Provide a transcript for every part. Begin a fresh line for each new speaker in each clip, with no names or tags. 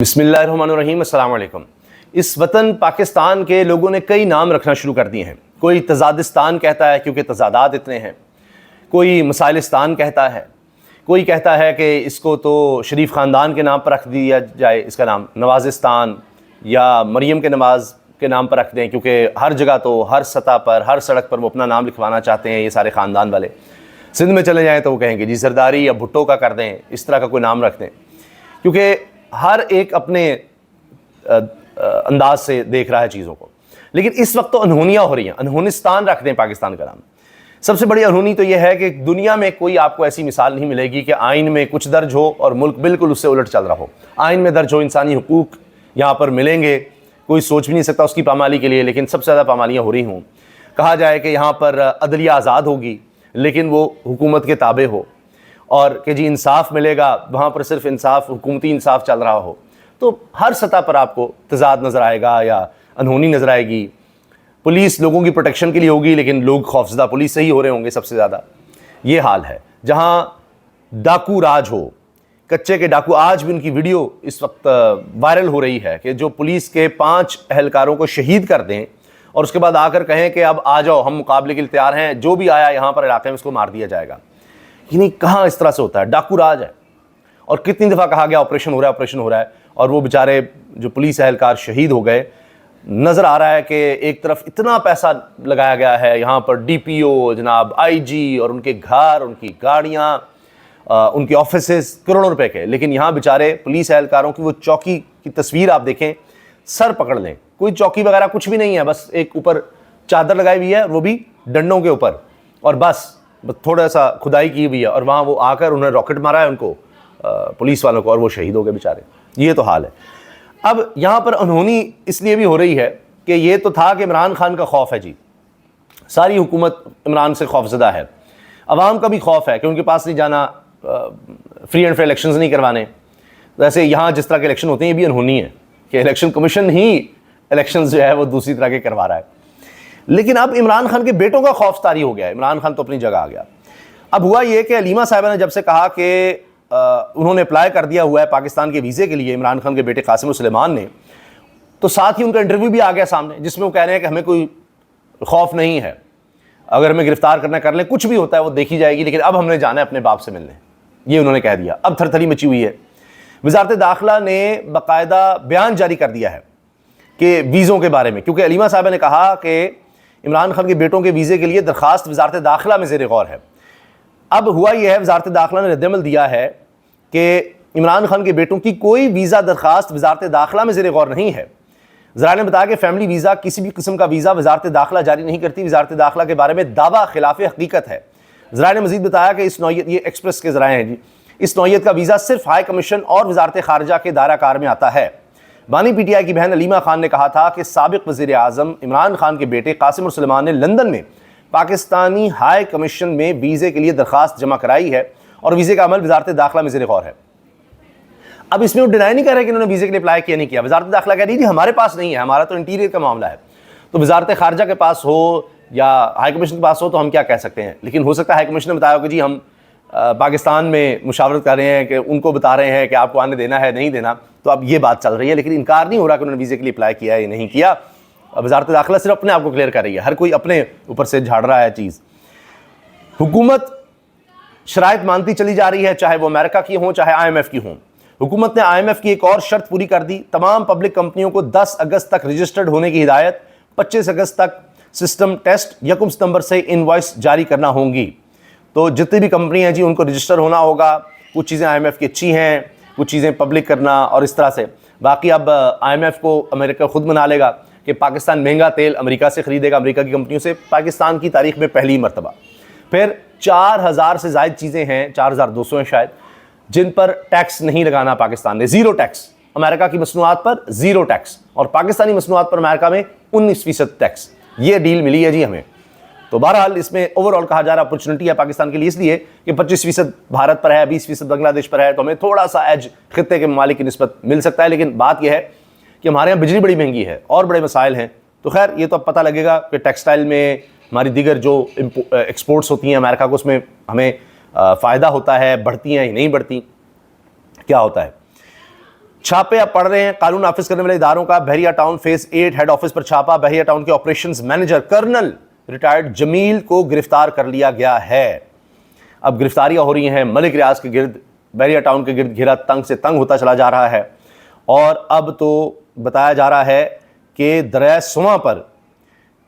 बिस्मिल्लाहिर्रहमानिर्रहीम, अस्सलाम वालेकुम। इस वतन पाकिस्तान के लोगों ने कई नाम रखना शुरू कर दिए हैं। कोई तजादिस्तान कहता है क्योंकि तजादात इतने हैं, कोई मसाइलिस्तान कहता है, कोई कहता है कि इसको तो शरीफ ख़ानदान के नाम पर रख दिया जाए, इसका नाम नवाजिस्तान या मरियम के नवाज़ के नाम पर रख दें, क्योंकि हर जगह तो हर सतह पर हर सड़क पर वो अपना नाम लिखवाना चाहते हैं। ये सारे ख़ानदान वाले सिंध में चले जाएँ तो वो कहेंगे जी जरदारी या भुट्टो का कर दें, इस तरह का कोई नाम रख दें, क्योंकि हर एक अपने अंदाज से देख रहा है चीज़ों को। लेकिन इस वक्त तो अनहोनियाँ हो रही हैं। अनहोनिस्तान रख दें पाकिस्तान का नाम। सबसे बड़ी अनहोनी तो यह है कि दुनिया में कोई आपको ऐसी मिसाल नहीं मिलेगी कि आइन में कुछ दर्ज हो और मुल्क बिल्कुल उससे उलट चल रहा हो। आइन में दर्ज हो इंसानी हुकूक यहाँ पर मिलेंगे, कोई सोच भी नहीं सकता उसकी पामाली के लिए, लेकिन सबसे ज़्यादा पामालियाँ हो रही हों। कहा जाए कि यहाँ पर अदलिया आज़ाद होगी लेकिन वो हुकूमत के ताबे हो, और कि जी इंसाफ मिलेगा, वहाँ पर सिर्फ इंसाफ, हुकूमती इंसाफ चल रहा हो, तो हर सतह पर आपको तजाद नज़र आएगा या अनहोनी नज़र आएगी। पुलिस लोगों की प्रोटेक्शन के लिए होगी लेकिन लोग खौफजदा पुलिस से ही हो रहे होंगे सबसे ज़्यादा। ये हाल है। जहाँ डाकू राज हो, कच्चे के डाकू, आज भी उनकी वीडियो इस वक्त वायरल हो रही है कि जो पुलिस के 5 अहलकारों को शहीद कर दें और उसके बाद आकर कहें कि अब आ जाओ, हम मुकाबले के लिए तैयार हैं, जो भी आया यहाँ पर इलाके में उसको मार दिया जाएगा। कि नहीं, कहाँ इस तरह से होता है? डाकू राज है। और कितनी दफ़ा कहा गया ऑपरेशन हो रहा है, ऑपरेशन हो रहा है, और वो बेचारे जो पुलिस एहलकार शहीद हो गए। नज़र आ रहा है कि एक तरफ इतना पैसा लगाया गया है यहाँ पर, डीपीओ जनाब, आईजी और उनके घर, उनकी गाड़ियाँ, उनके ऑफिसेस, करोड़ों रुपए के, लेकिन यहाँ बेचारे पुलिस एहलकारों की वो चौकी की तस्वीर आप देखें, सर पकड़ लें। कोई चौकी वगैरह कुछ भी नहीं है, बस एक ऊपर चादर लगाई हुई है, वो भी डंडों के ऊपर, और बस थोड़ा सा खुदाई की हुई है, और वहाँ वो आकर उन्होंने रॉकेट मारा है उनको, पुलिस वालों को, और वो शहीद हो गए बेचारे। ये तो हाल है। अब यहाँ पर अनहोनी इसलिए भी हो रही है कि ये तो था कि इमरान खान का खौफ है जी, सारी हुकूमत इमरान से खौफजदा है, अवाम का भी खौफ है कि उनके पास नहीं जाना, फ्री एंड फेयर इलेक्शंस नहीं करवाने। वैसे यहाँ जिस तरह के इलेक्शन होते हैं, ये भी अनहोनी है कि इलेक्शन कमीशन ही इलेक्शंस जो है वो दूसरी तरह के करवा रहा है। लेकिन अब इमरान खान के बेटों का खौफ तारी हो गया है। इमरान खान तो अपनी जगह आ गया। अब हुआ ये कि हलीमा साहिबा ने जब से कहा कि उन्होंने अप्लाई कर दिया हुआ है पाकिस्तान के वीज़े के लिए, इमरान खान के बेटे कासिम सुलेमान ने, तो साथ ही उनका इंटरव्यू भी आ गया सामने, जिसमें वो कह रहे हैं कि हमें कोई खौफ नहीं है, अगर हमें गिरफ्तार करना कर लें, कुछ भी होता है वो देखी जाएगी, लेकिन अब हमने जाना है अपने बाप से मिलने। ये उन्होंने कह दिया। अब थरथरी मची हुई है। वजारत दाखिला ने बाकायदा बयान जारी कर दिया है कि वीज़ों के बारे में, क्योंकि हलीमा साहिबा ने कहा कि इमरान खान के बेटों के वीज़े के लिए दरख्वास्त वजारत दाखिला में ज़ेर गौर है। अब हुआ यह है, वजारत दाखिला ने रद्दअमल दिया है कि इमरान खान के बेटों की कोई वीज़ा दरख्वास्त वजारत दाखिला में ज़ेर गौर नहीं है। ज़रा ने बताया कि फैमिली वीज़ा, किसी भी किस्म का वीज़ा वजारत दाखिला जारी नहीं करती। वजारत दाखिला के बारे में दावा खिलाफ हकीकत है। ज़रा ने मज़ीद बताया कि इस नौयत, ये एक्सप्रेस के ज़राए हैं जी, इस नौयत का वीज़ा सिर्फ हाई कमीशन और वजारत खारजा के दायरा कार में आता है। बानी पीटीआई की बहन हलीमा खान ने कहा था कि साबिक वज़ीर आज़म इमरान खान के बेटे कासिम सुलेमान ने लंदन में पाकिस्तानी हाई कमीशन में वीज़े के लिए दरख्वास्त जमा कराई है और वीज़े का अमल वजारत दाखिला में ज़ेर गौर है। अब इसमें वो डिनाई नहीं कर रहे कि उन्होंने वीज़े के लिए अप्लाई किया नहीं किया। वजारत दाखिला कह रही थी हमारे पास नहीं है, हमारा तो इंटीरियर का मामला है। तो वजारत खारजा के पास हो या हाई कमीशन के पास हो तो हम क्या कह सकते हैं। लेकिन हो सकता है हाई कमीशन ने बताया कि जी हम पाकिस्तान में मुशावरत कर रहे हैं, कि उनको बता रहे हैं कि आपको आने देना है नहीं देना। तो अब ये बात चल रही है, लेकिन इनकार नहीं हो रहा कि उन्होंने वीज़े के लिए अप्लाई किया है या नहीं किया। वजारत दाखिला सिर्फ अपने आप को क्लियर कर रही है, हर कोई अपने ऊपर से झाड़ रहा है चीज़। हुकूमत शराइत मानती चली जा रही है, चाहे वो अमेरिका की हों चाहे IMF की हों। हुकूमत ने IMF की एक और शर्त पूरी कर दी। तमाम पब्लिक कंपनियों को 10 अगस्त तक रजिस्टर्ड होने की हिदायत, 25 अगस्त तक सिस्टम टेस्ट, 1 सितंबर से इनवॉइस जारी करना होंगी। तो जितनी भी कंपनी हैं जी उनको रजिस्टर होना होगा। कुछ चीज़ें IMF की अच्छी हैं, कुछ चीज़ें पब्लिक करना, और इस तरह से। बाकी अब IMF को अमेरिका खुद मना लेगा कि पाकिस्तान महंगा तेल अमेरिका से ख़रीदेगा, अमेरिका की कंपनियों से, पाकिस्तान की तारीख में पहली मरतबा। फिर 4000 से ज़ायद चीज़ें हैं, 4200 हैं शायद, जिन पर टैक्स नहीं लगाना पाकिस्तान ने। ज़ीरो टैक्स अमेरिका की मसनूआत पर, ज़ीरो टैक्स, और पाकिस्तानी मसनूआत पर अमेरिका में 19% टैक्स। ये डील मिली है जी हमें। तो बहरहाल इसमें ओवरऑल कहा जा रहा अपॉर्चुनिटी है पाकिस्तान के लिए, इसलिए कि 25% भारत पर है, 20% बांग्लादेश पर है, तो हमें थोड़ा सा एज खित्ते के ममालिक की निस्बत मिल सकता है। लेकिन बात यह है कि हमारे यहाँ बिजली बड़ी महंगी है और बड़े मसाइल हैं। तो खैर ये तो अब पता लगेगा कि टेक्सटाइल में हमारी दीगर जो एक्सपोर्ट्स होती हैं अमेरिका को, उसमें हमें फ़ायदा होता है, बढ़ती हैं या नहीं बढ़ती, क्या होता है। छापे अब पड़ रहे हैं कानून नाफिज करने वाले इदारों का। Bahria town phase 8 head office पर छापा। बहरिया टाउन के operations manager colonel retired Jamil को गिरफ्तार कर लिया गया है। अब गिरफ्तारियां हो रही हैं मलिक रियाज के गिर्द। बहरिया टाउन के गिर्द घेरा तंग से तंग होता चला जा रहा है और अब तो बताया जा रहा है कि दरिया सुमा पर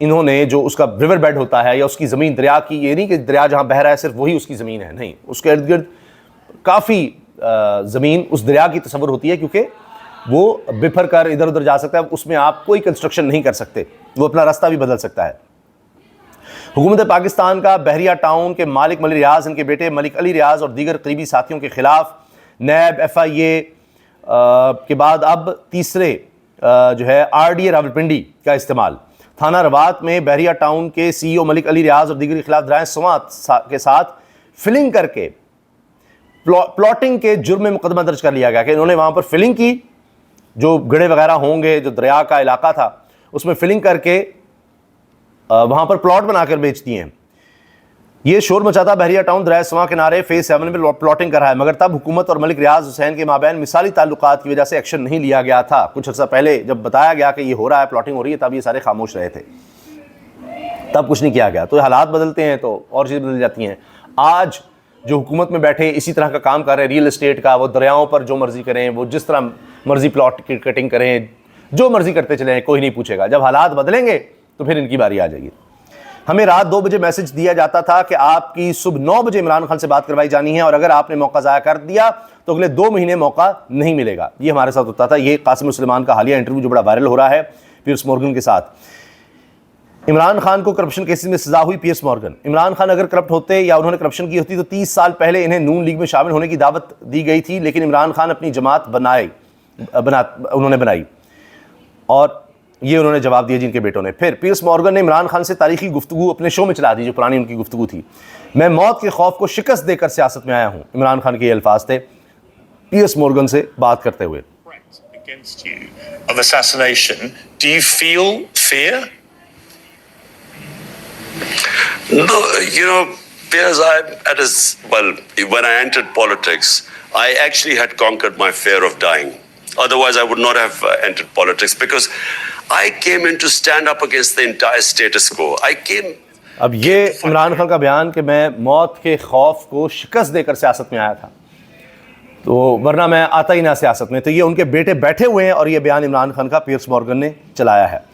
इन्होंने जो उसका रिवर बेड होता है या उसकी ज़मीन, दरिया की, ये नहीं कि दरिया जहाँ बह रहा है सिर्फ वही उसकी ज़मीन है, नहीं, उसके इर्द गिर्द काफ़ी ज़मीन उस दरिया की तस्वर होती है क्योंकि वो बिफर कर इधर उधर जा सकता है, उसमें आप कोई कंस्ट्रक्शन नहीं कर सकते, वो अपना रास्ता भी बदल सकता है। हुकूमत पाकिस्तान का बहरिया टाउन के मालिक मलिक रियाज, इनके बेटे मलिक अली रियाज और दीगर करीबी साथियों के खिलाफ नैब FIA के बाद अब तीसरे जो है RDA रावलपिंडी का इस्तेमाल। थाना रवात में बहरिया टाउन के CEO मलिक अली रियाज और दीगर के खिलाफ दरिया सुमा के साथ फिलिंग करके प्लॉटिंग के जुर्म में मुकदमा दर्ज कर लिया गया कि इन्होंने वहाँ पर फिलिंग की, जो गड़े वगैरह होंगे, जो दरिया का इलाका था उसमें फिलिंग करके वहाँ पर प्लॉट बनाकर बेच दिए हैं। ये शोर मचाता बहरिया टाउन दरिया सुमा किनारे फेज 7 में प्लॉटिंग कर रहा है, मगर तब हुकूमत और मलिक रियाज हुसैन के माबैन मिसाली ताल्लुकात की वजह से एक्शन नहीं लिया गया था। कुछ अर्सा पहले जब बताया गया कि ये हो रहा है, प्लॉटिंग हो रही है, तब ये सारे खामोश रहे थे, तब कुछ नहीं किया गया। तो हालात बदलते हैं तो और चीज़ें बदल जाती हैं। आज जो हुकूमत में बैठे इसी तरह का काम कर रहे हैं रियल एस्टेट का, वो दरियाओं पर जो मर्जी करें, वो जिस तरह मर्जी प्लॉट की कटिंग करें, जो मर्जी करते चले, कोई नहीं पूछेगा। जब हालात बदलेंगे तो फिर इनकी बारी आ जाएगी। हमें रात 2 बजे मैसेज दिया जाता था कि आपकी सुबह 9 बजे इमरान खान से बात करवाई जानी है और अगर आपने मौका ज़ाया कर दिया तो अगले 2 महीने मौका नहीं मिलेगा। ये हमारे साथ होता था। ये कासिम सुलेमान का हालिया इंटरव्यू जो बड़ा वायरल हो रहा है पियर्स मॉर्गन के साथ। इमरान खान को करप्शन केसेस में सजा हुई पियर्स मॉर्गन। इमरान खान अगर करप्ट होते या उन्होंने करप्शन की होती तो 30 साल पहले इन्हें नून लीग में शामिल होने की दावत दी गई थी, लेकिन इमरान खान अपनी जमात उन्होंने बनाई और ये उन्होंने जवाब दिया जिनके बेटों ने। फिर पियर्स मॉर्गन ने इमरान खान से तारीखी गुफ्तगू अपने शो में चला दी, जो पुरानी उनकी गुफ्तगू थी। मैं मौत के खौफ को शिकस्त देकर सियासत में आया हूँ, इमरान खान के ये अल्फाज थे पियर्स मॉर्गन से बात करते हुए।
No, you know, Piers, when I entered politics, I actually had conquered my fear of dying. Otherwise, I would not have entered politics because I came in to stand up against the entire status quo.
अब ये इमरान खान का बयान कि मैं मौत के खौफ को शिकस्त देकर सियासत में आया था, तो वरना मैं आता ही ना सियासत में। तो ये उनके बेटे बैठे हुए हैं और ये बयान इमरान खान का पियर्स मॉर्गन ने चलाया है।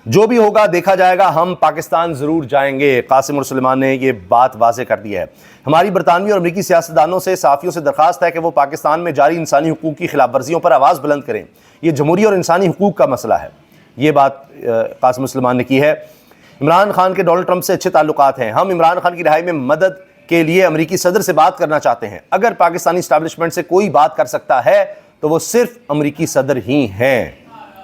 जो भी होगा देखा जाएगा, हम पाकिस्तान ज़रूर जाएंगे। कासिम और सुलेमान ने ये बात वाज़ेह कर दी है। हमारी बरतानवी और अमरीकी सियासतदानों से, सहाफ़ियों से दरख्वास्त है कि वो पाकिस्तान में जारी इंसानी हुकूक की खिलाफ वर्जियों पर आवाज़ बुलंद करें। ये जमहूरी और इंसानी हुकूक का मसला है। ये बात कासिम और सुलेमान ने की है। इमरान खान के डोनाल्ड ट्रंप से अच्छे ताल्लुकात हैं। हम इमरान खान की रिहाई में मदद के लिए अमरीकी सदर से बात करना चाहते हैं। अगर पाकिस्तानी इस्टेब्लिशमेंट से कोई बात कर सकता है तो वो सिर्फ अमरीकी सदर ही हैं।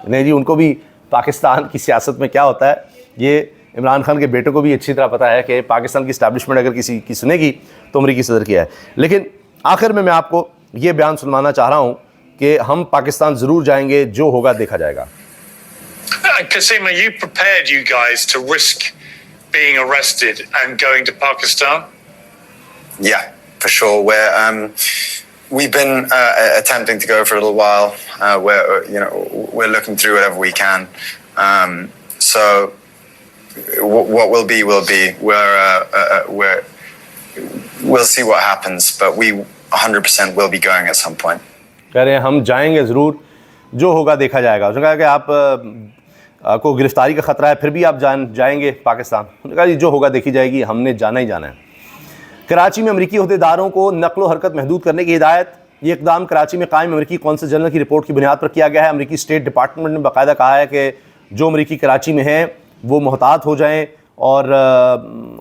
नहीं जी, उनको भी पाकिस्तान की सियासत में क्या होता है ये इमरान खान के बेटे को भी अच्छी तरह पता है कि पाकिस्तान की इस्टेब्लिशमेंट अगर किसी की सुनेगी तो अमरीकी सदर किया है। लेकिन आखिर में मैं आपको ये बयान सुनवाना चाह रहा हूँ कि हम पाकिस्तान ज़रूर जाएंगे, जो होगा देखा जाएगा।
Kasim, are you prepared, you guys, to risk being arrested and going to Pakistan?
Yeah, for sure. We've been attempting to go for a little while. We're looking through whatever we can. So what will be will be. We'll see what happens, but we 100% will be going at some point.
कह रहे हैं हम जाएंगे ज़रूर, जो होगा देखा जाएगा। उसने कहा कि आप को गिरफ्तारी का ख़तरा है, फिर भी आप जाएंगे पाकिस्तान। उन्होंने कहा जो होगा देखी जाएगी, हमने जाना ही जाना है। कराची में अमरीकी अहदेदारों को नकलो हरकत महदूद करने की हिदायत। ये इक़दाम कराची में कायम अमरीकी कौंसल जनरल की रिपोर्ट की बुनियाद पर किया गया है। अमरीकी स्टेट डिपार्टमेंट ने बाकायदा कहा है कि जो अमरीकी कराची में हैं वो मोहतात हो जाएँ और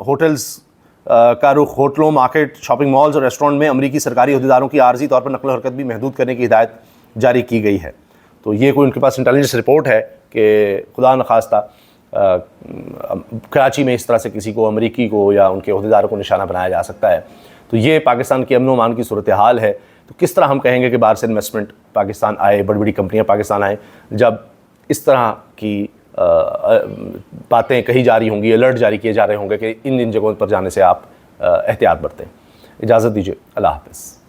होटल्स का रुख होटलों, मार्केट, शॉपिंग मॉल्स और रेस्टोरेंट में अमरीकी सरकारी अहदेदारों की आर्जी तौर पर नकलो हरकत भी महदूद करने की हिदायत जारी की गई है। तो ये कोई उनके पास इंटेलिजेंस रिपोर्ट है कि खुदा न खास्ता कराची में इस तरह से किसी को, अमरीकी को या उनके अहदेदारों को निशाना बनाया जा सकता है। तो ये पाकिस्तान की अमन अमान की सूरत हाल है। तो किस तरह हम कहेंगे कि बाहर से इन्वेस्टमेंट पाकिस्तान आए, बड़ी बड़ी कंपनियां पाकिस्तान आए, जब इस तरह की बातें कही जा रही होंगी, अलर्ट जारी किए जा रहे होंगे कि इन जगहों पर जाने से आप एहतियात बरतें। इजाज़त दीजिए, अल्लाह हाफ़िज़।